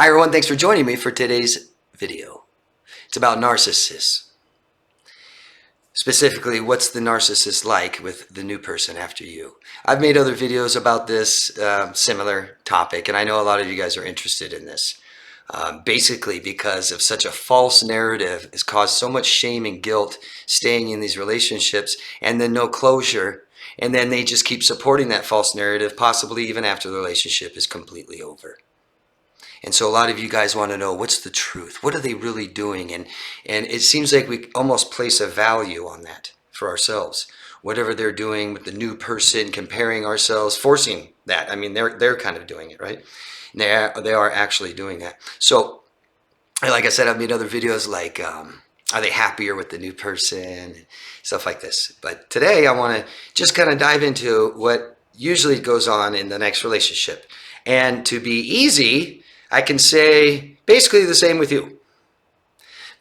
Hi everyone, thanks for joining me for today's video. It's about narcissists. Specifically, what's the narcissist like with the new person after you? I've made other videos about this similar topic, and I know a lot of you guys are interested in this. Basically because of such a false narrative has caused so much shame and guilt staying in these relationships, and then no closure, and then they just keep supporting that false narrative, possibly even after the relationship is completely over. And so a lot of you guys want to know, what's the truth? What are they really doing? And it seems like we almost place a value on that for ourselves. Whatever they're doing with the new person, comparing ourselves, forcing that. I mean, they're kind of doing it, right? They are actually doing that. So, like I said, I've made other videos like, are they happier with the new person? Stuff like this. But today I want to just kind of dive into what usually goes on in the next relationship. And to be easy, I can say basically the same with you.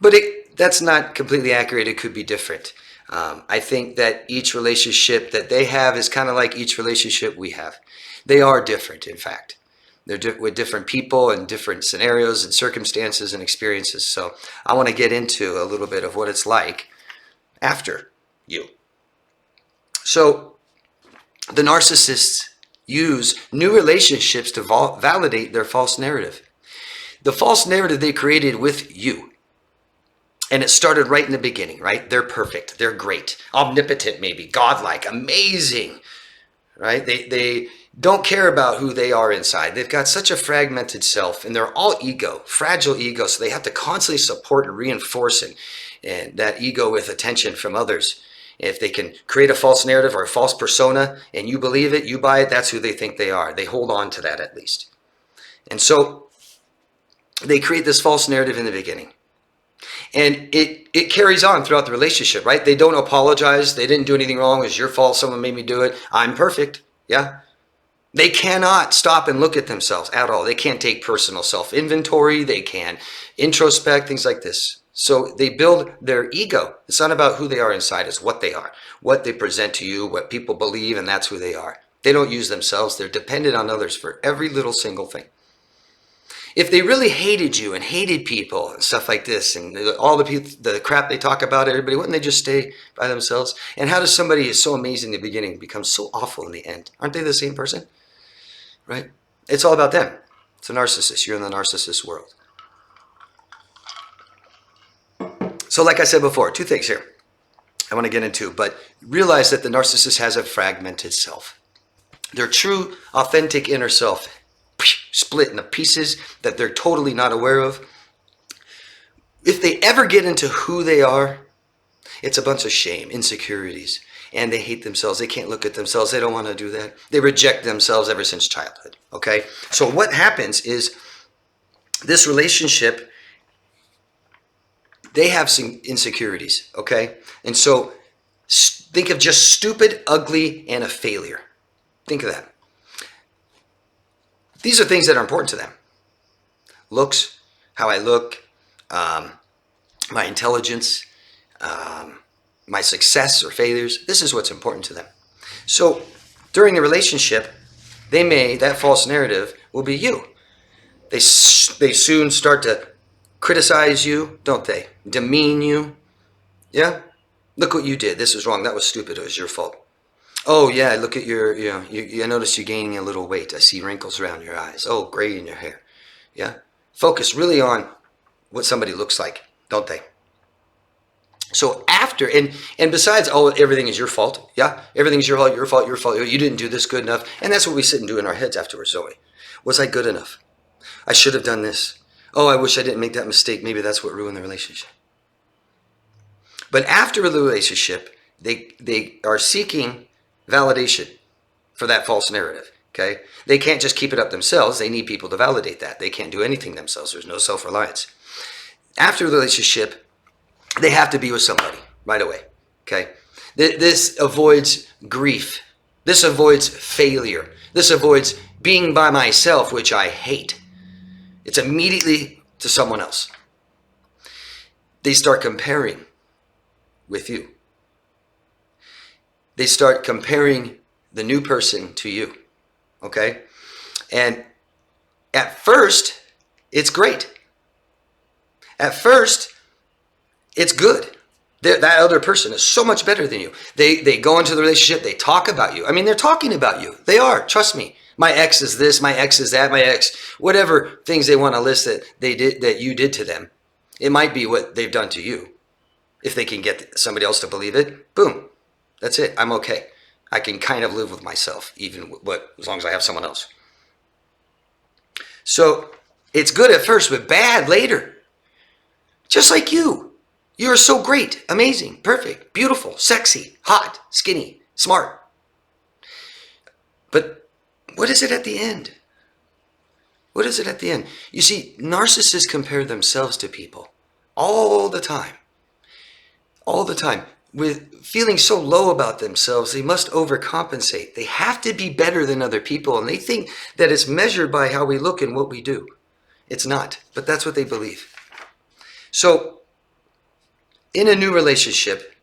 But that's not completely accurate. It could be different. I think that each relationship that they have is kind of like each relationship we have. They are different, in fact. They're with different people and different scenarios and circumstances and experiences. So I want to get into a little bit of what it's like after you. So the narcissists use new relationships to validate their false narrative. The false narrative they created with you. And it started right in the beginning, right? They're perfect. They're great. Omnipotent, maybe. Godlike. Amazing. Right? They don't care about who they are inside. They've got such a fragmented self, and they're all ego, fragile ego. So they have to constantly support and reinforce and that ego with attention from others. If they can create a false narrative or a false persona and you believe it, you buy it, that's who they think they are. They hold on to that at least. And so they create this false narrative in the beginning. And it carries on throughout the relationship, right? They don't apologize. They didn't do anything wrong. It was your fault. Someone made me do it. I'm perfect. Yeah. They cannot stop and look at themselves at all. They can't take personal self-inventory. They can't introspect, things like this. So they build their ego. It's not about who they are inside. It's what they are, what they present to you, what people believe, and that's who they are. They don't use themselves. They're dependent on others for every little single thing. If they really hated you and hated people and stuff like this, and all the crap they talk about everybody, wouldn't they just stay by themselves? And how does somebody who's so amazing in the beginning become so awful in the end? Aren't they the same person? Right? It's all about them. It's a narcissist. You're in the narcissist world. So like I said before, two things here I want to get into, but realize that the narcissist has a fragmented self. Their true, authentic inner self split into pieces that they're totally not aware of. If they ever get into who they are, it's a bunch of shame, insecurities, and they hate themselves. They can't look at themselves. They don't want to do that. They reject themselves ever since childhood. Okay? So what happens is this relationship, they have some insecurities, okay? And so think of just stupid, ugly, and a failure. Think of that. These are things that are important to them. Looks, how I look, my intelligence, my success or failures. This is what's important to them. So during the relationship, that false narrative will be you. They soon start to criticize you, don't they? Demean you. Yeah? Look what you did. This was wrong. That was stupid. It was your fault. Oh, yeah, look at I noticed you're gaining a little weight. I see wrinkles around your eyes. Oh, gray in your hair. Yeah? Focus really on what somebody looks like, don't they? So after, and besides, oh, everything is your fault. Yeah? Everything's your fault, your fault, your fault. You didn't do this good enough. And that's what we sit and do in our heads afterwards, don't we? Was I good enough? I should have done this. Oh, I wish I didn't make that mistake. Maybe that's what ruined the relationship. But after the relationship, they are seeking validation for that false narrative, okay? They can't just keep it up themselves. They need people to validate that. They can't do anything themselves. There's no self-reliance. After the relationship, they have to be with somebody right away, okay? This avoids grief. This avoids failure. This avoids being by myself, which I hate. It's immediately to someone else. They start comparing with you. They start comparing the new person to you, okay? And at first, It's great. At first, it's good. That other person is so much better than you. They go into the relationship, they talk about you. I mean, they're talking about you. They are, trust me. My ex is this, my ex is that, my ex, whatever things they want to list that they did, that you did to them. It might be what they've done to you. If they can get somebody else to believe it, boom, that's it. I'm okay. I can kind of live with myself, even as long as I have someone else. So it's good at first, but bad later. Just like you. You are so great, amazing, perfect, beautiful, sexy, hot, skinny, smart. But what is it at the end? What is it at the end? You see, narcissists compare themselves to people all the time. All the time. With feeling so low about themselves, they must overcompensate. They have to be better than other people, and they think that it's measured by how we look and what we do. It's not, but that's what they believe. So, in a new relationship,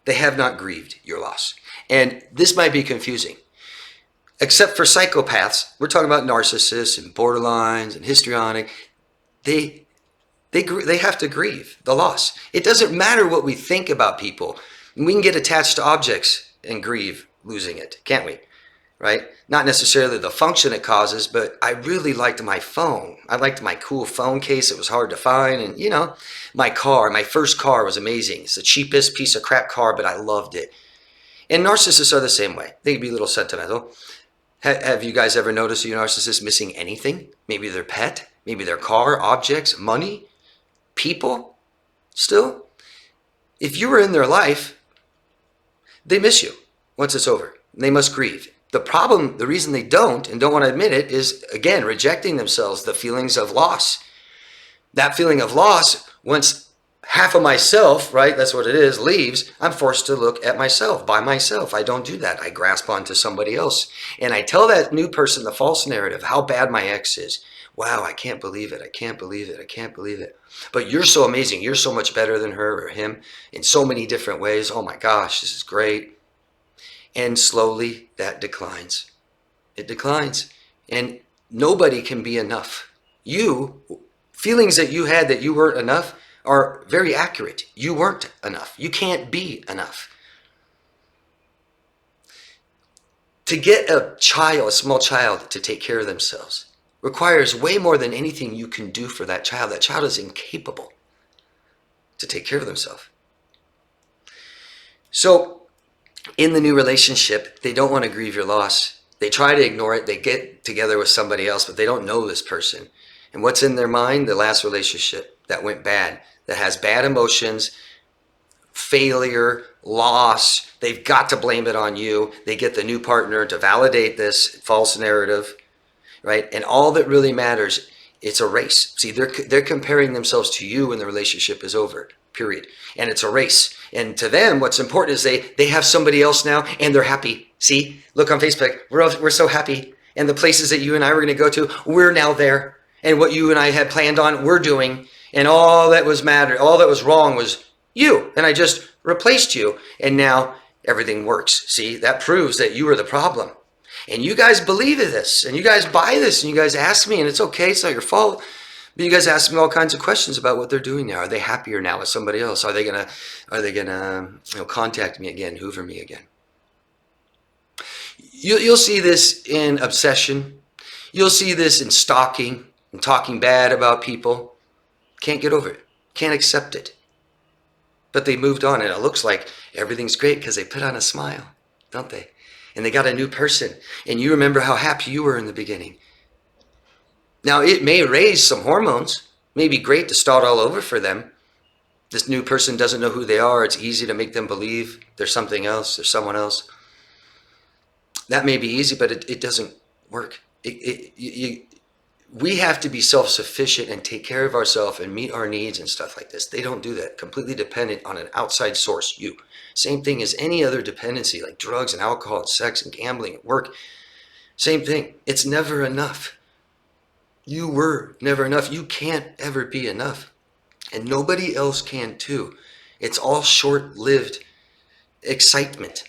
they have not grieved your loss. And this might be confusing. Except for psychopaths, we're talking about narcissists and borderlines and histrionic, they have to grieve the loss. It doesn't matter what we think about people. We can get attached to objects and grieve losing it, can't we? Right? Not necessarily the function it causes, but I really liked my phone. I liked my cool phone case. It was hard to find. And, you know, my car, my first car was amazing. It's the cheapest piece of crap car, but I loved it. And narcissists are the same way. They can be a little sentimental. Have you guys ever noticed a narcissist missing anything? Maybe their pet, maybe their car, objects, money, people still? If you were in their life, they miss you once it's over. They must grieve. The problem, the reason they don't and don't want to admit it is, again, rejecting themselves, the feelings of loss. That feeling of loss, once half of myself, right, that's what it is, leaves, I'm forced to look at myself, by myself. I don't do that. I grasp onto somebody else. And I tell that new person the false narrative, how bad my ex is. Wow, I can't believe it. I can't believe it. I can't believe it. But you're so amazing. You're so much better than her or him in so many different ways. Oh my gosh, this is great. And slowly that declines. It declines. And nobody can be enough. Feelings that you had that you weren't enough are very accurate. You weren't enough. You can't be enough. To get a small child to take care of themselves requires way more than anything you can do for that child. That child is incapable to take care of themselves. So, in the new relationship, they don't want to grieve your loss. They try to ignore it. They get together with somebody else, but they don't know this person. And what's in their mind? The last relationship that went bad, that has bad emotions, failure, loss. They've got to blame it on you. They get the new partner to validate this false narrative, right? And all that really matters, it's a race. See, they're comparing themselves to you when the relationship is over, period. And it's a race. And to them, what's important is they have somebody else now and they're happy. See, look on Facebook. We're so happy. And the places that you and I were going to go to, we're now there. And what you and I had planned on, we're doing. And all that was wrong was you. And I just replaced you. And now everything works. See, that proves that you were the problem. And you guys believe in this. And you guys buy this. And you guys ask me. And it's okay. It's not your fault. But you guys ask me all kinds of questions about what they're doing now. Are they happier now with somebody else? Are they gonna contact me again, hoover me again? You'll see this in obsession. You'll see this in stalking and talking bad about people. Can't get over it. Can't accept it. But they moved on, and it looks like everything's great because they put on a smile, don't they? And they got a new person, and you remember how happy you were in the beginning. Now, it may raise some hormones. It may be great to start all over for them. This new person doesn't know who they are. It's easy to make them believe there's something else, there's someone else. That may be easy, but it doesn't work. We have to be self-sufficient and take care of ourselves and meet our needs and stuff like this. They don't do that. Completely dependent on an outside source, you. Same thing as any other dependency like drugs and alcohol and sex and gambling and work. Same thing. It's never enough. You were never enough. You can't ever be enough. And nobody else can too. It's all short-lived excitement.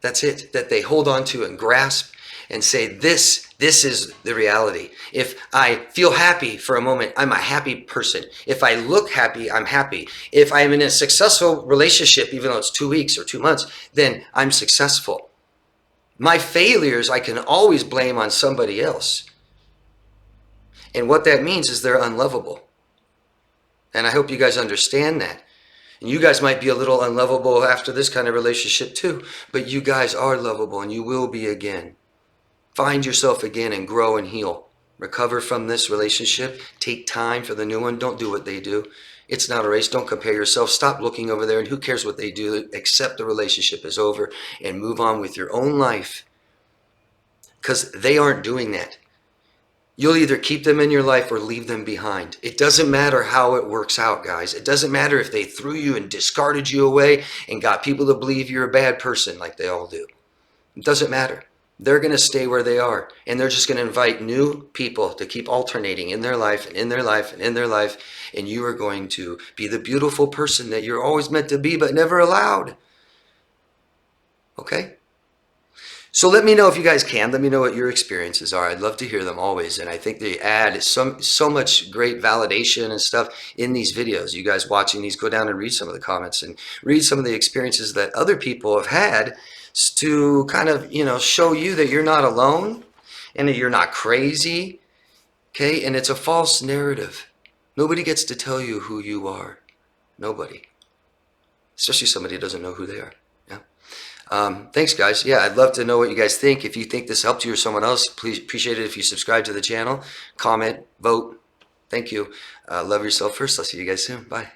That's it, that they hold on to and grasp. and say, this is the reality. If I feel happy for a moment, I'm a happy person. If I look happy, I'm happy. If I'm in a successful relationship, even though it's 2 weeks or 2 months, then I'm successful. My failures, I can always blame on somebody else. And what that means is they're unlovable. And I hope you guys understand that. And you guys might be a little unlovable after this kind of relationship too, but you guys are lovable and you will be again. Find yourself again and grow and heal. Recover from this relationship. Take time for the new one. Don't do what they do. It's not a race. Don't compare yourself. Stop looking over there and who cares what they do. Accept the relationship is over and move on with your own life, because they aren't doing that. You'll either keep them in your life or leave them behind. It doesn't matter how it works out, guys. It doesn't matter if they threw you and discarded you away and got people to believe you're a bad person like they all do. It doesn't matter. They're going to stay where they are, and they're just going to invite new people to keep alternating in their life and in their life and in their life, and you are going to be the beautiful person that you're always meant to be but never allowed. Okay? So let me know if you guys can. Let me know what your experiences are. I'd love to hear them always. And I think they add so much great validation and stuff in these videos. You guys watching these, go down and read some of the comments and read some of the experiences that other people have had to kind of, show you that you're not alone and that you're not crazy. Okay? And it's a false narrative. Nobody gets to tell you who you are. Nobody. Especially somebody who doesn't know who they are. Thanks, guys. Yeah, I'd love to know what you guys think. If you think this helped you or someone else, please appreciate it if you subscribe to the channel, comment, vote. Thank you. Love yourself first. I'll see you guys soon. Bye.